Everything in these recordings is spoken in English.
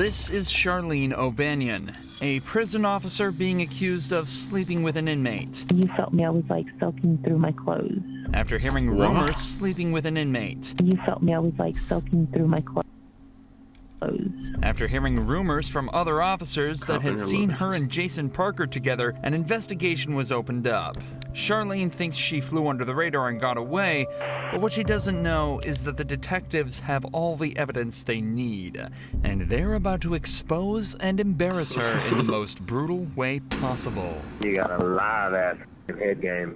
This is Charlene O'Banion, a prison officer being accused of sleeping with an inmate. You felt me, I was like soaking through my clothes. After hearing rumors sleeping with an inmate. You felt me, I was like soaking through my clothes. After hearing rumors from other officers that had seen her and Jason Parker together, an investigation was opened up. Charlene thinks she flew under the radar and got away, but what she doesn't know is that the detectives have all the evidence they need, and they're about to expose and embarrass her in the most brutal way possible. You got a live ass head game.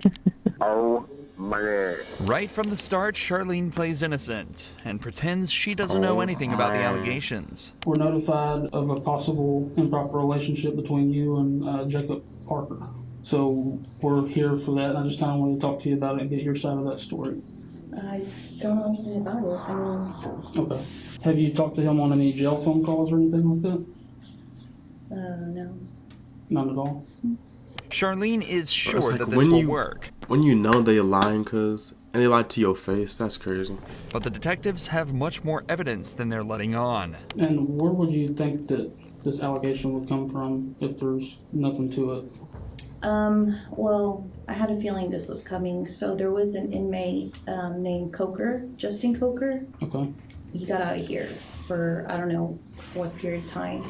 Oh my God. Right from the start, Charlene plays innocent and pretends she doesn't know anything about the allegations. We're notified of a possible improper relationship between you and Jacob Parker. So we're here for that, and I just kind of want to talk to you about it and get your side of that story. I don't know anything about it. Okay. Have you talked to him on any jail phone calls or anything like that? No. None at all? Charlene is sure like that this will work. When you know they're lying, and they lied to your face, that's crazy. But the detectives have much more evidence than they're letting on. And where would you think that this allegation would come from if there's nothing to it? Well, I had a feeling this was coming. So there was an inmate named Coker, Justin Coker. Okay. He got out of here for, I don't know what period of time.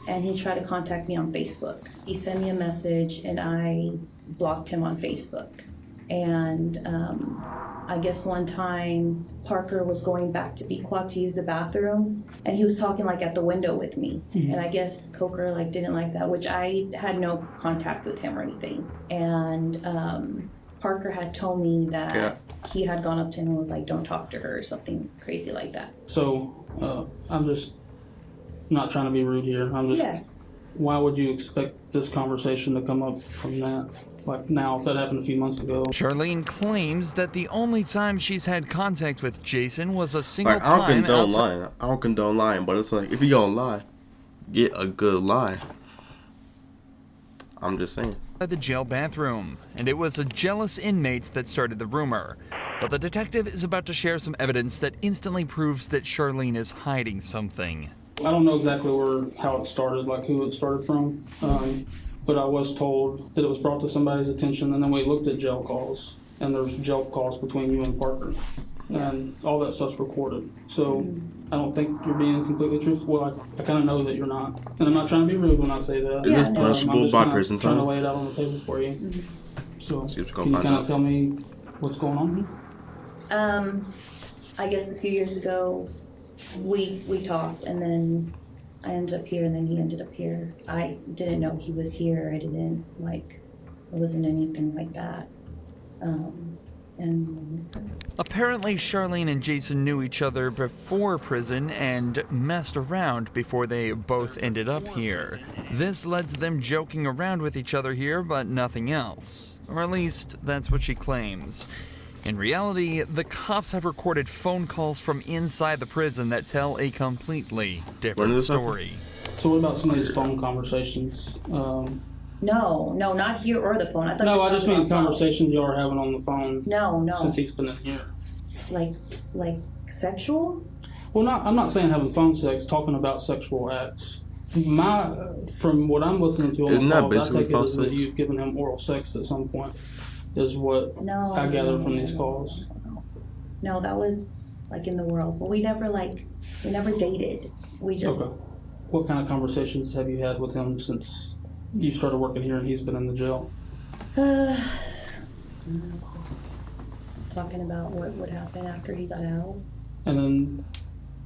And he tried to contact me on Facebook. He sent me a message and I blocked him on Facebook. And I guess one time Parker was going back to Pequot to use the bathroom and he was talking like at the window with me. Mm-hmm. And I guess Coker like didn't like that, which I had no contact with him or anything. And Parker had told me that he had gone up to him and was like, don't talk to her or something crazy like that. So I'm just not trying to be rude here. I'm just, why would you expect this conversation to come up from that? Like now, if that happened a few months ago. Charlene claims that the only time she's had contact with Jason was a single Like, I don't time condone outside. lying. I don't condone lying, but it's like, if you're gonna lie, get a good lie. I'm just saying. The jail bathroom, and it was a jealous inmate that started the rumor. But the detective is about to share some evidence that instantly proves that Charlene is hiding something. I don't know exactly how it started, like who it started from, but I was told that it was brought to somebody's attention, and then we looked at jail calls, and there's jail calls between you and Parker, and all that stuff's recorded. So I don't think you're being completely truthful. Well, I kind of know that you're not, and I'm not trying to be rude when I say that. Is this punishable by prison I'm trying to time? lay it out on the table for you. So See what you're can you gonna kind find of out. tell me what's going on here? I guess a few years ago, we talked, and then I ended up here, and then he ended up here. I didn't know he was here. I didn't, it wasn't anything like that. Apparently, Charlene and Jason knew each other before prison and messed around before they both ended up here. This led to them joking around with each other here, but nothing else. Or at least, that's what she claims. In reality, the cops have recorded phone calls from inside the prison that tell a completely different story. So what about some of these phone conversations? No, not here or the phone. No, I just mean conversations you are having on the phone. No. Since he's been in here. Like sexual? Well, I'm not saying having phone sex, talking about sexual acts. From what I'm listening to on the calls, I take it as that you've given him oral sex at some point, is what I gather from these calls. No, that was in the world, but we never dated. We just. Okay. What kind of conversations have you had with him since you started working here and he's been in the jail? Talking about what would happen after he got out. And then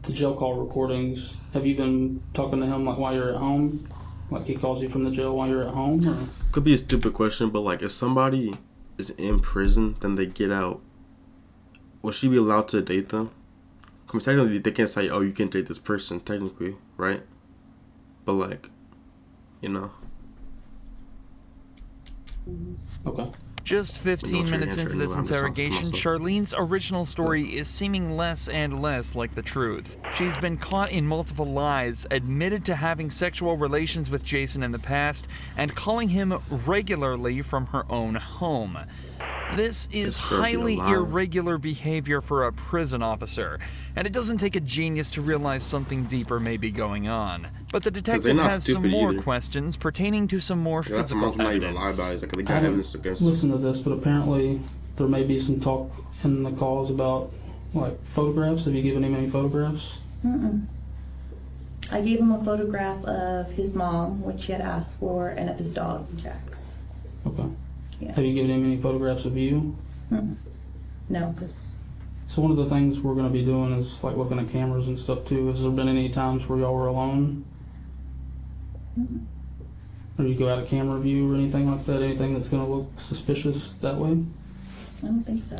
the jail call recordings, have you been talking to him while you're at home? Like he calls you from the jail while you're at home? Or? Could be a stupid question, but if somebody is in prison, then they get out, will she be allowed to date them? Because technically, they can't say, oh, you can't date this person, technically, right? But Okay. Just 15 minutes into this interrogation, Charlene's original story is seeming less and less like the truth. She's been caught in multiple lies, admitted to having sexual relations with Jason in the past, and calling him regularly from her own home. This is This girl being highly alive. irregular behavior for a prison officer, and it doesn't take a genius to realize something deeper may be going on. But the detective not has some stupid more either. questions pertaining to some more Yeah, physical mom's not even lie evidence. about it. Like, they I got haven't evidence against him. listened to this, but apparently there may be some talk in the calls about like photographs. Have you given him any photographs? Mm-mm. I gave him a photograph of his mom, which he had asked for, and of his dog, Jax. Okay. Yeah. Have you given him any photographs of you? Mm-mm. No, because So one of the things we're going to be doing is like looking at cameras and stuff too. Has there been any times where y'all were alone? Or you go out of camera view or anything like that? Anything that's going to look suspicious that way? I don't think so.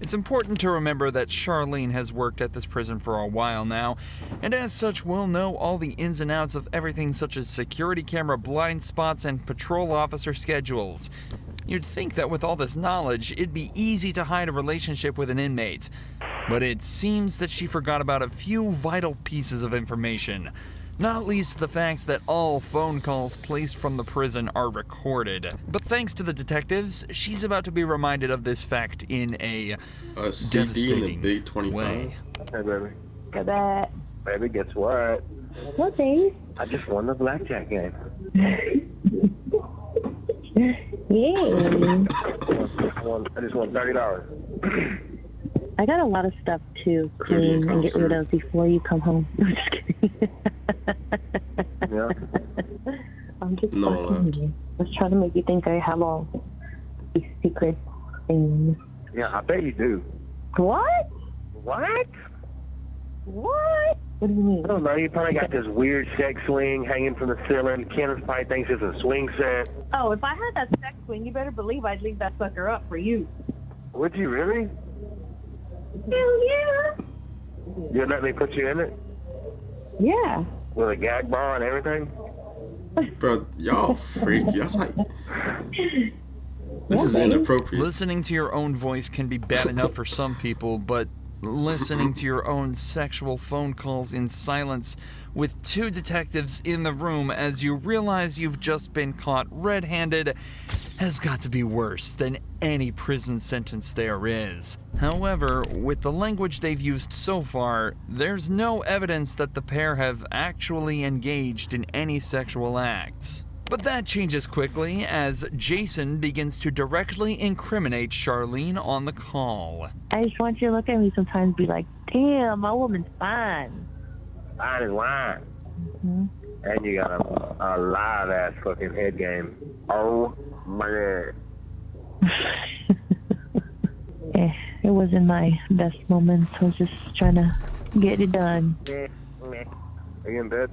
It's important to remember that Charlene has worked at this prison for a while now, and as such will know all the ins and outs of everything such as security camera blind spots and patrol officer schedules. You'd think that with all this knowledge, it'd be easy to hide a relationship with an inmate. But it seems that she forgot about a few vital pieces of information. Not least the fact that all phone calls placed from the prison are recorded. But thanks to the detectives, she's about to be reminded of this fact in a A CD in the devastating Big 25. way. Hey, baby. Got that. Baby, guess what? What, babe? I just won the blackjack game. Yay. I just won $30. I got a lot of stuff to clean and get rid of before you come home. I'm just kidding. Yeah. I'm just No, fucking with you. I was trying to make you think I have all these secret things. Yeah, I bet you do. What? What? What? What do you mean? I don't know. You probably got this weird sex swing hanging from the ceiling. Kenneth probably thinks it's a swing set. Oh, if I had that sex swing, you better believe I'd leave that sucker up for you. Would you really? Hell yeah. You'd let me put you in it? Yeah. With a gag ball and everything? Bro, y'all freaky. That's like. This is babe. inappropriate. Listening to your own voice can be bad enough for some people, but listening to your own sexual phone calls in silence with two detectives in the room as you realize you've just been caught red-handed has got to be worse than any prison sentence there is. However, with the language they've used so far, there's no evidence that the pair have actually engaged in any sexual acts. But that changes quickly as Jason begins to directly incriminate Charlene on the call. I just want you to look at me sometimes and be like, damn, my woman's fine. Fine as wine. Hmm? And you got a live ass fucking head game. Oh my god. Yeah, it wasn't my best moment. I was just trying to get it done. Are you in bed?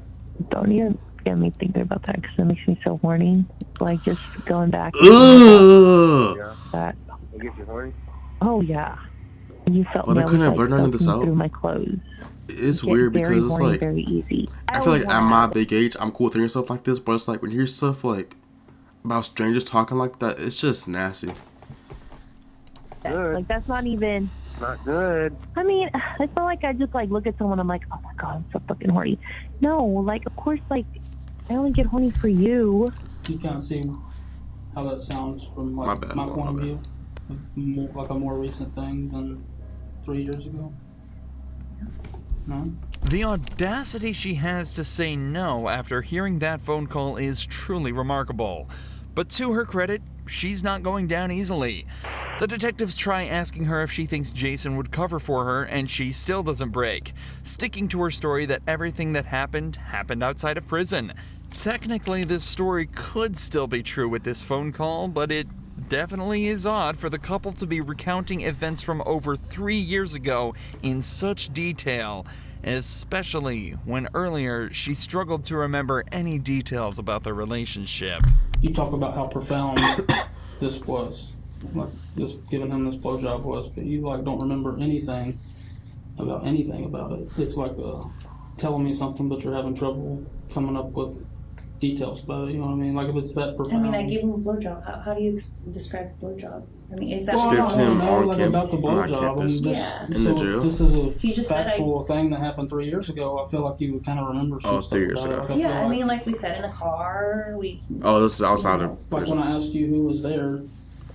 Don't even get me thinking about that because it makes me so horny. Like just going back Ugh. Yeah. that. It gets you horny? Oh yeah. You felt Well, me. they I was, couldn't like, blur none of this soaking out? through my clothes. It's Get weird very because it's horny like. very easy. I feel like Oh, at wow. my big age, I'm cool with hearing stuff like this, but it's like when you hear stuff like about strangers talking like that, it's just nasty. Good. Like that's not even. Not good. I mean, I feel like I just like look at someone. I'm like, oh my god, I'm so fucking horny. No, like of course, like I only get horny for you. You kind of see how that sounds from like My bad, my my point of bad. view. Like a more recent thing than 3 years ago. No? The audacity she has to say no after hearing that phone call is truly remarkable. But to her credit, she's not going down easily. The detectives try asking her if she thinks Jason would cover for her, and she still doesn't break, sticking to her story that everything that happened outside of prison. Technically, this story could still be true with this phone call, but it definitely is odd for the couple to be recounting events from over 3 years ago in such detail, especially when earlier she struggled to remember any details about their relationship. You talk about how profound this was. Like this giving him this blowjob was, but you like don't remember anything about it. It's like telling me something, but you're having trouble coming up with details about it. You know what I mean? Like if it's that I profound. mean, I gave him a blowjob. How do you describe the blowjob? I mean, is that Well, Stripped I don't him know, on like camp- about the on our blowjob. campus. Yeah. In the So jail? if this is He a just said factual thing that happened 3 years ago, I feel like you would kind of remember some Oh, stuff 3 years about it. ago. Like, I Yeah, feel I like, mean, like we said in the car, we Oh, this is outside of like when prison. I asked you who was there,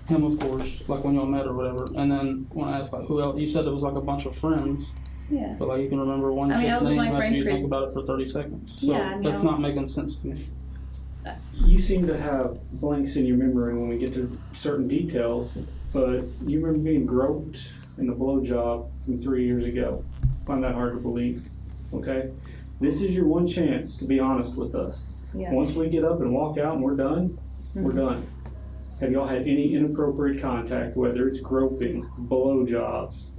him, of course, like when y'all met or whatever. And then when I asked like who else, you said it was like a bunch of friends, Yeah. but like you can remember one I mean, I chick's was with name my after friend you Chris. think about it for 30 seconds. So Yeah, I mean, that's I not was- making sense to me. You seem to have blanks in your memory when we get to certain details, but you remember being groped in the blowjob from 3 years ago. Find that hard to believe, okay? This is your one chance to be honest with us. Yeah. Once we get up and walk out and we're done, we're done. Have y'all had any inappropriate contact, whether it's groping, blowjobs,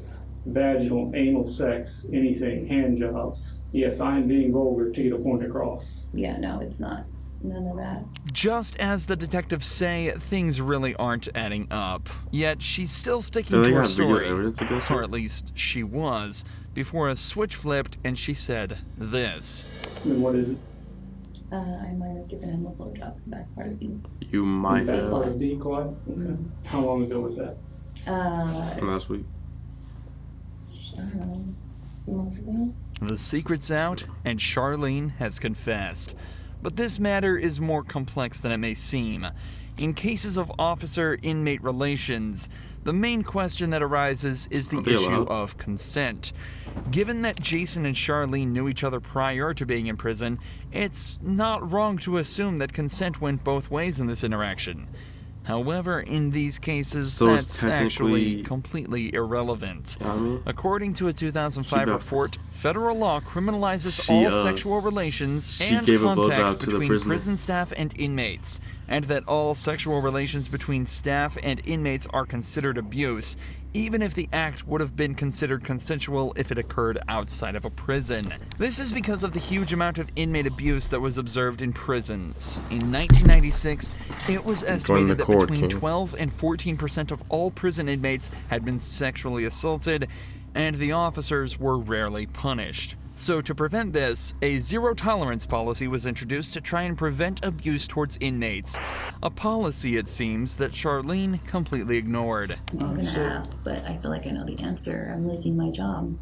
vaginal, anal sex, anything, hand jobs? Yes, I am being vulgar to get a point across. Yeah, no, it's not. None of that. Just as the detectives say, things really aren't adding up. Yet she's still sticking Do they to her have video story. evidence against Or her? at least she was, before a switch flipped and she said this. And what is it? I might have given him a blowjob in the back part of the You might That part have of decoy? Okay. How long ago was that? last week. I don't know, a few months ago. The secret's out, and Charlene has confessed. But this matter is more complex than it may seem. In cases of officer-inmate relations, the main question that arises is the Are they issue allowed? of consent. Given that Jason and Charlene knew each other prior to being in prison, it's not wrong to assume that consent went both ways in this interaction. However, in these cases, So it's that's actually technically- completely irrelevant. You know what I mean? According to a 2005 She got- report, federal law criminalizes She, all sexual relations she and gave a blowjob contact to the between prisoner. prison staff and inmates, and that all sexual relations between staff and inmates are considered abuse, even if the act would have been considered consensual if it occurred outside of a prison. This is because of the huge amount of inmate abuse that was observed in prisons. In 1996, it was estimated that court, between King. 12 and 14% of all prison inmates had been sexually assaulted, and the officers were rarely punished. So to prevent this, a zero-tolerance policy was introduced to try and prevent abuse towards inmates. A policy, it seems, that Charlene completely ignored. I'm gonna ask, but I feel like I know the answer. I'm losing my job.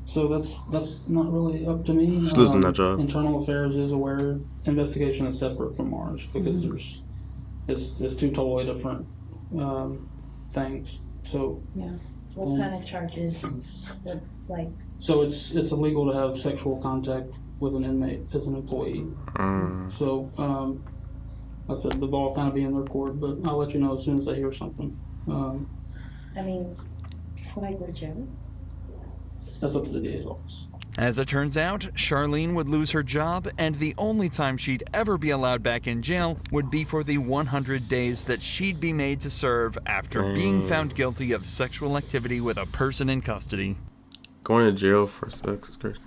So that's not really up to me. She's losing that job. Internal Affairs is aware. Investigation is separate from ours because it's two totally different things. So Yeah. What kind of charges? Like, so it's illegal to have sexual contact with an inmate as an employee. So I said the ball kind of be in their court, but I'll let you know as soon as I hear something. I mean, would I go to jail? That's up to the DA's office. As it turns out, Charlene would lose her job, and the only time she'd ever be allowed back in jail would be for the 100 days that she'd be made to serve after being found guilty of sexual activity with a person in custody. Going to jail for sex is crazy.